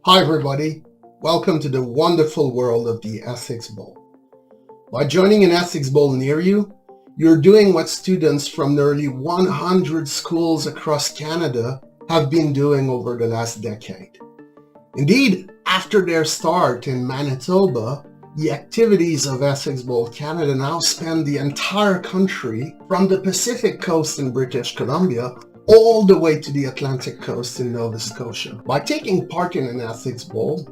Hi, everybody. Welcome to the wonderful world of the Ethics Bowl. By joining an Ethics Bowl near you, you're doing what students from nearly 100 schools across Canada have been doing over the last decade. Indeed, after their start in Manitoba, the activities of Ethics Bowl Canada now span the entire country from the Pacific coast in British Columbia all the way to the Atlantic coast in Nova Scotia. By taking part in an Ethics Bowl,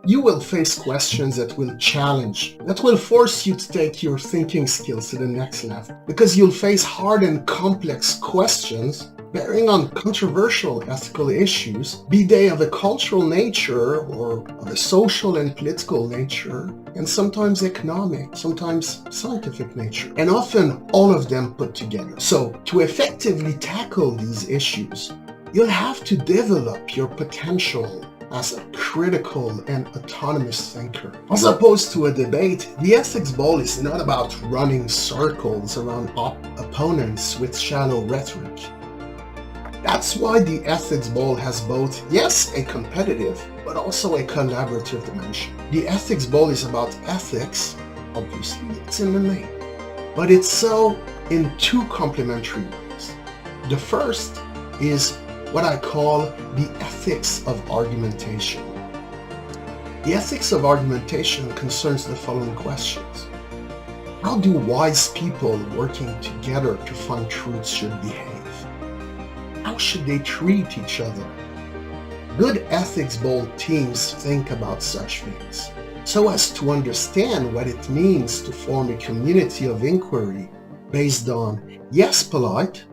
you will face questions that will challenge, that will force you to take your thinking skills to the next level, because you'll face hard and complex questions bearing on controversial ethical issues, be they of a cultural nature or of a social and political nature, and sometimes economic, sometimes scientific nature, and often all of them put together. So, to effectively tackle these issues, you'll have to develop your potential as a critical and autonomous thinker. As opposed to a debate, the Ethics Bowl is not about running circles around opponents with shallow rhetoric. That's why the Ethics Bowl has both, yes, a competitive, but also a collaborative dimension. The Ethics Bowl is about ethics, obviously, it's in the name, but it's so in two complementary ways. The first is what I call the ethics of argumentation. The ethics of argumentation concerns the following questions. How do wise people working together to find truth should behave? How should they treat each other? Good Ethics Bowl teams think about such things so as to understand what it means to form a community of inquiry based on, yes, polite,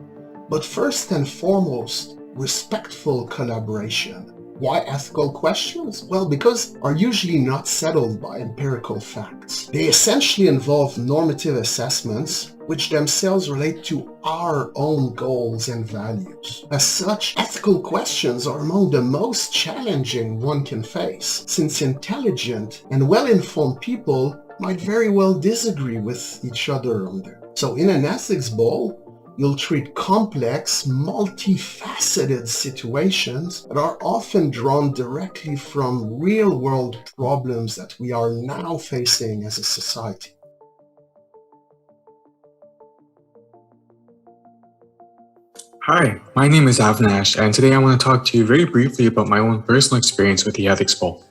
but first and foremost, respectful collaboration. Why ethical questions? Well, because are usually not settled by empirical facts. They essentially involve normative assessments which themselves relate to our own goals and values. As such, ethical questions are among the most challenging one can face, since intelligent and well-informed people might very well disagree with each other on them. So in an Ethics Bowl, you'll treat complex, multifaceted situations that are often drawn directly from real-world problems that we are now facing as a society. Hi, my name is Avinash, and today I want to talk to you very briefly about my own personal experience with the Ethics Bowl.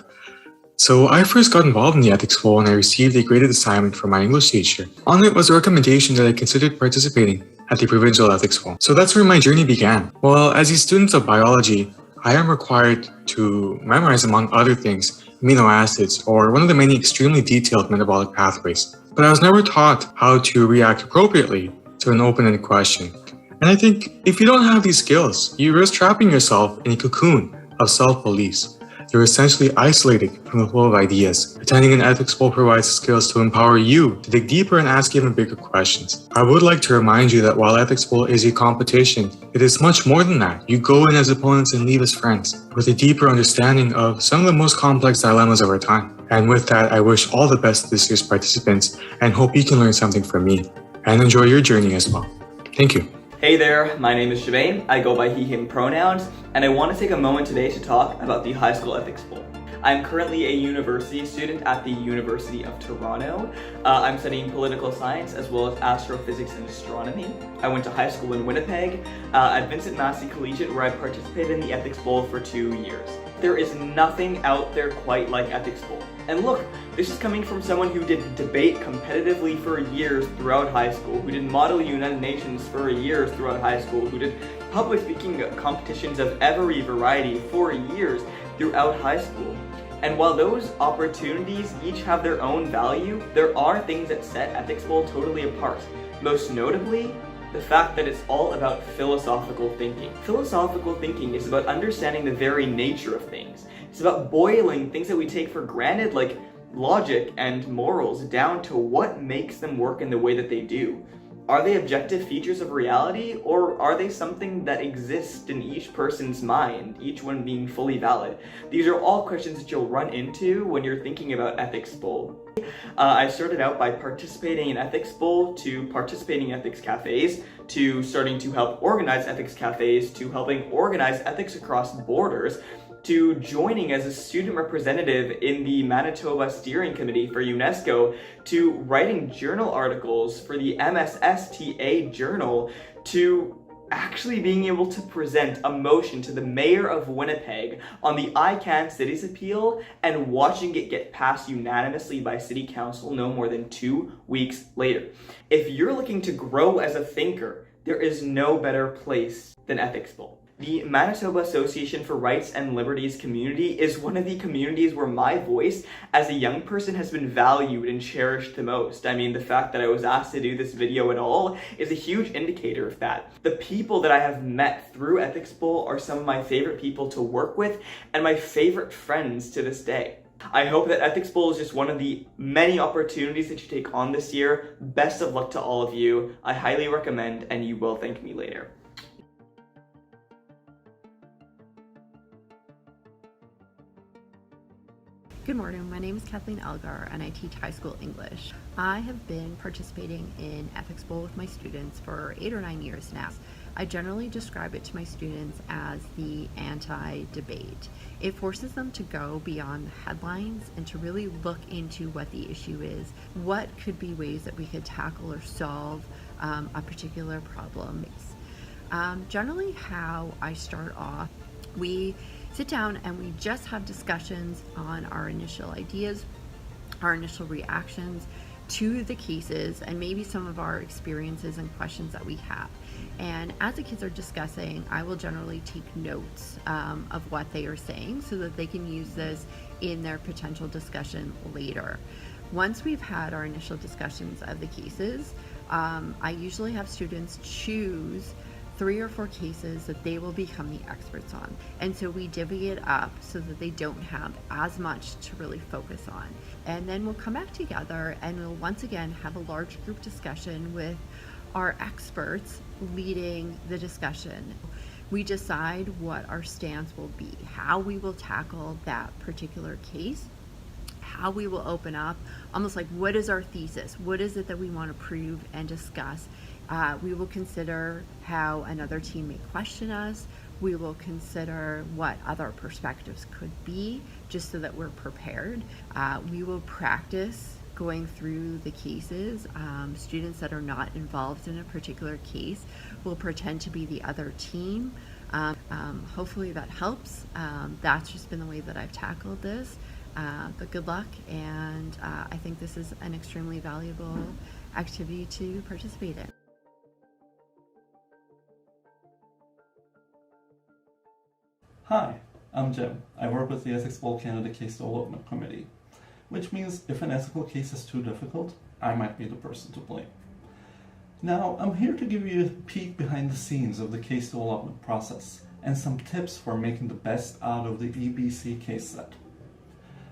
So I first got involved in the Ethics Bowl when I received a graded assignment from my English teacher. On it was a recommendation that I considered participating at the Provincial Ethics Bowl. So that's where my journey began. Well, as a student of biology, I am required to memorize, among other things, amino acids, or one of the many extremely detailed metabolic pathways. But I was never taught how to react appropriately to an open-ended question. And I think if you don't have these skills, you risk trapping yourself in a cocoon of self-beliefs. You're essentially isolated from the flow of ideas. Attending an ethics bowl provides skills to empower you to dig deeper and ask even bigger questions. I would like to remind you that while ethics bowl is a competition, it is much more than that. You go in as opponents and leave as friends, with a deeper understanding of some of the most complex dilemmas of our time. And with that, I wish all the best to this year's participants and hope you can learn something from me and enjoy your journey as well. Thank you. Hey there, my name is Shavain. I go by he, him pronouns, and I want to take a moment today to talk about the High School Ethics Bowl. I'm currently a university student at the University of Toronto. I'm studying political science as well as astrophysics and astronomy. I went to high school in Winnipeg at Vincent Massey Collegiate, where I participated in the Ethics Bowl for 2 years. There is nothing out there quite like Ethics Bowl. And look, this is coming from someone who did debate competitively for years throughout high school, who did Model United Nations for years throughout high school, who did public speaking competitions of every variety for years throughout high school. And while those opportunities each have their own value, there are things that set Ethics Bowl totally apart. Most notably, the fact that it's all about philosophical thinking. Philosophical thinking is about understanding the very nature of things. It's about boiling things that we take for granted, like logic and morals, down to what makes them work in the way that they do. Are they objective features of reality, or are they something that exist in each person's mind, each one being fully valid? These are all questions that you'll run into when you're thinking about Ethics Bowl. I started out by participating in Ethics Bowl, to participating in ethics cafes, to starting to help organize ethics cafes, to helping organize ethics across borders, to joining as a student representative in the Manitoba Steering Committee for UNESCO, to writing journal articles for the MSSTA Journal, to actually being able to present a motion to the mayor of Winnipeg on the ICANN Cities Appeal and watching it get passed unanimously by City Council no more than 2 weeks later. If you're looking to grow as a thinker, there is no better place than Ethics Bowl. The Manitoba Association for Rights and Liberties community is one of the communities where my voice as a young person has been valued and cherished the most. I mean, the fact that I was asked to do this video at all is a huge indicator of that. The people that I have met through Ethics Bowl are some of my favorite people to work with and my favorite friends to this day. I hope that Ethics Bowl is just one of the many opportunities that you take on this year. Best of luck to all of you. I highly recommend, and you will thank me later. Good morning, my name is Kathleen Elgar and I teach high school English. I have been participating in Ethics Bowl with my students for 8 or 9 years now. I generally describe it to my students as the anti-debate. It forces them to go beyond the headlines and to really look into what the issue is. What could be ways that we could tackle or solve a particular problem? Generally how I start off, we sit down and we just have discussions on our initial ideas, our initial reactions to the cases, and maybe some of our experiences and questions that we have. And as the kids are discussing, I will generally take notes of what they are saying so that they can use this in their potential discussion later. Once we've had our initial discussions of the cases, I usually have students choose 3 or 4 cases that they will become the experts on. And so we divvy it up so that they don't have as much to really focus on. And then we'll come back together and we'll once again have a large group discussion with our experts leading the discussion. We decide what our stance will be, how we will tackle that particular case, how we will open up, almost like what is our thesis? What is it that we want to prove and discuss? We will consider how another team may question us. We will consider what other perspectives could be, just so that we're prepared. We will practice going through the cases. Students that are not involved in a particular case will pretend to be the other team. Hopefully that helps. That's just been the way that I've tackled this. But good luck, and I think this is an extremely valuable activity to participate in. Hi, I'm Jim. I work with the Ethics Bowl Canada Case Development Committee, which means if an ethical case is too difficult, I might be the person to blame. Now, I'm here to give you a peek behind the scenes of the case development process and some tips for making the best out of the EBC case set.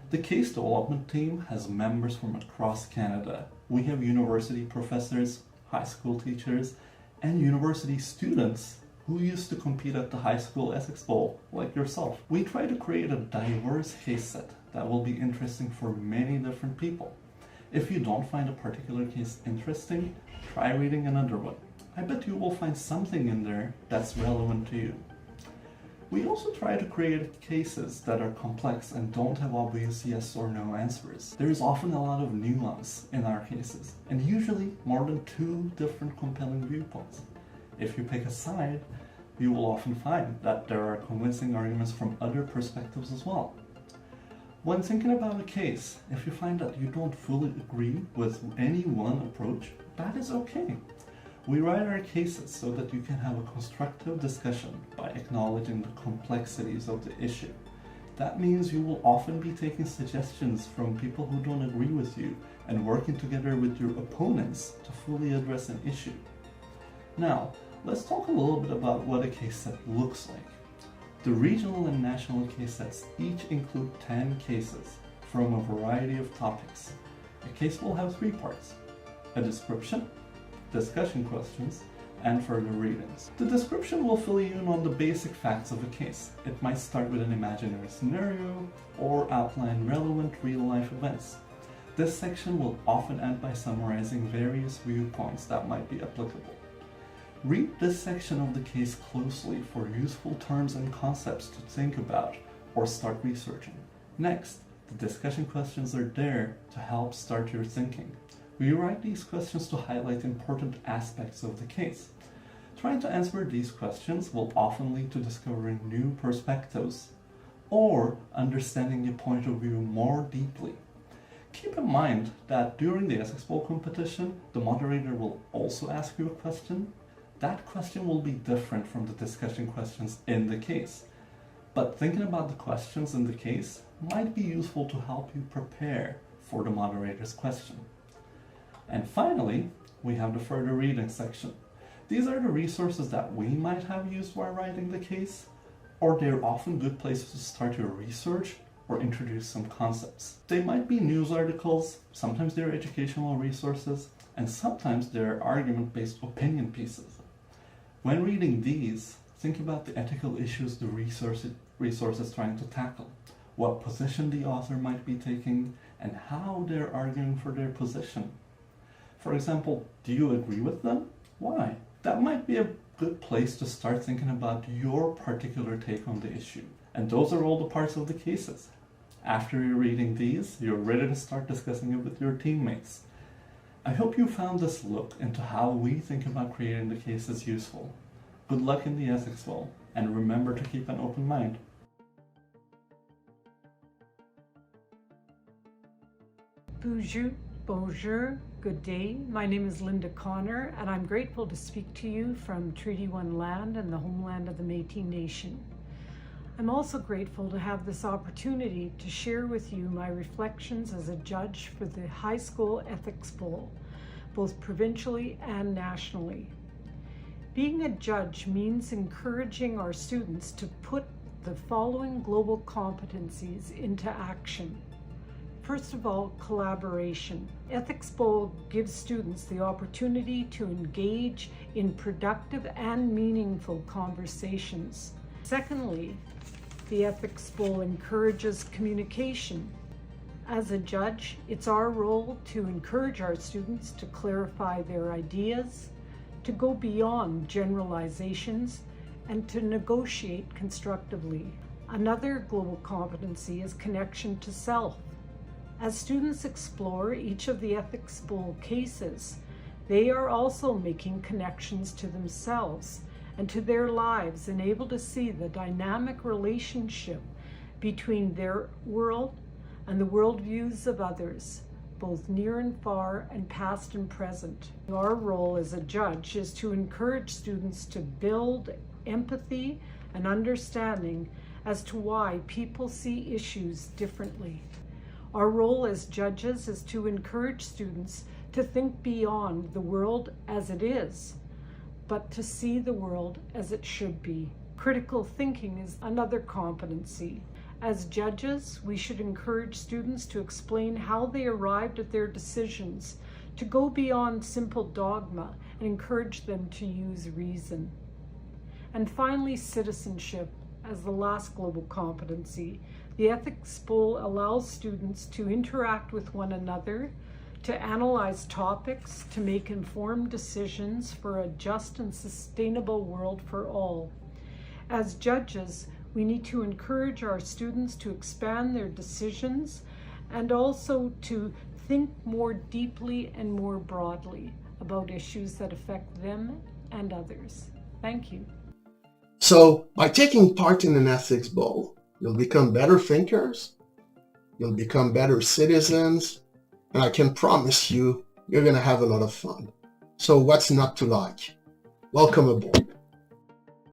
The case development team has members from across Canada. We have university professors, high school teachers, and university students who used to compete at the high school Ethics Bowl, like yourself. We try to create a diverse case set that will be interesting for many different people. If you don't find a particular case interesting, try reading another one. I bet you will find something in there that's relevant to you. We also try to create cases that are complex and don't have obvious yes or no answers. There is often a lot of nuance in our cases, and usually more than 2 different compelling viewpoints. If you pick a side, you will often find that there are convincing arguments from other perspectives as well. When thinking about a case, if you find that you don't fully agree with any one approach, that is okay. We write our cases so that you can have a constructive discussion by acknowledging the complexities of the issue. That means you will often be taking suggestions from people who don't agree with you and working together with your opponents to fully address an issue. Now, let's talk a little bit about what a case set looks like. The regional and national case sets each include 10 cases from a variety of topics. A case will have 3 parts: a description, discussion questions, and further readings. The description will fill you in on the basic facts of a case. It might start with an imaginary scenario or outline relevant real-life events. This section will often end by summarizing various viewpoints that might be applicable. Read this section of the case closely for useful terms and concepts to think about, or start researching. Next, the discussion questions are there to help start your thinking. We write these questions to highlight important aspects of the case. Trying to answer these questions will often lead to discovering new perspectives or understanding the point of view more deeply. Keep in mind that during the Essex Bowl competition, the moderator will also ask you a question. That question will be different from the discussion questions in the case. But thinking about the questions in the case might be useful to help you prepare for the moderator's question. And finally, we have the further reading section. These are the resources that we might have used while writing the case, or they're often good places to start your research or introduce some concepts. They might be news articles, sometimes they're educational resources, and sometimes they're argument-based opinion pieces. When reading these, think about the ethical issues the resource is trying to tackle, what position the author might be taking, and how they're arguing for their position. For example, do you agree with them? Why? That might be a good place to start thinking about your particular take on the issue. And those are all the parts of the cases. After you're reading these, you're ready to start discussing it with your teammates. I hope you found this look into how we think about creating the cases useful. Good luck in the Essex Bowl, and remember to keep an open mind. Bonjour, good day. My name is Linda Connor, and I'm grateful to speak to you from Treaty 1 land and the homeland of the Métis Nation. I'm also grateful to have this opportunity to share with you my reflections as a judge for the High School Ethics Bowl, both provincially and nationally. Being a judge means encouraging our students to put the following global competencies into action. First of all, collaboration. Ethics Bowl gives students the opportunity to engage in productive and meaningful conversations. Secondly, the Ethics Bowl encourages communication. As a judge, it's our role to encourage our students to clarify their ideas, to go beyond generalizations, and to negotiate constructively. Another global competency is connection to self. As students explore each of the Ethics Bowl cases, they are also making connections to themselves and to their lives, and able to see the dynamic relationship between their world and the worldviews of others, both near and far and past and present. Our role as a judge is to encourage students to build empathy and understanding as to why people see issues differently. Our role as judges is to encourage students to think beyond the world as it is, but to see the world as it should be. Critical thinking is another competency. As judges, we should encourage students to explain how they arrived at their decisions, to go beyond simple dogma, and encourage them to use reason. And finally, citizenship as the last global competency. The Ethics Bowl allows students to interact with one another, to analyze topics, to make informed decisions for a just and sustainable world for all. As judges, we need to encourage our students to expand their decisions and also to think more deeply and more broadly about issues that affect them and others. Thank you. So by taking part in an Ethics Bowl, you'll become better thinkers, you'll become better citizens, and I can promise you, you're going to have a lot of fun. So what's not to like? Welcome aboard.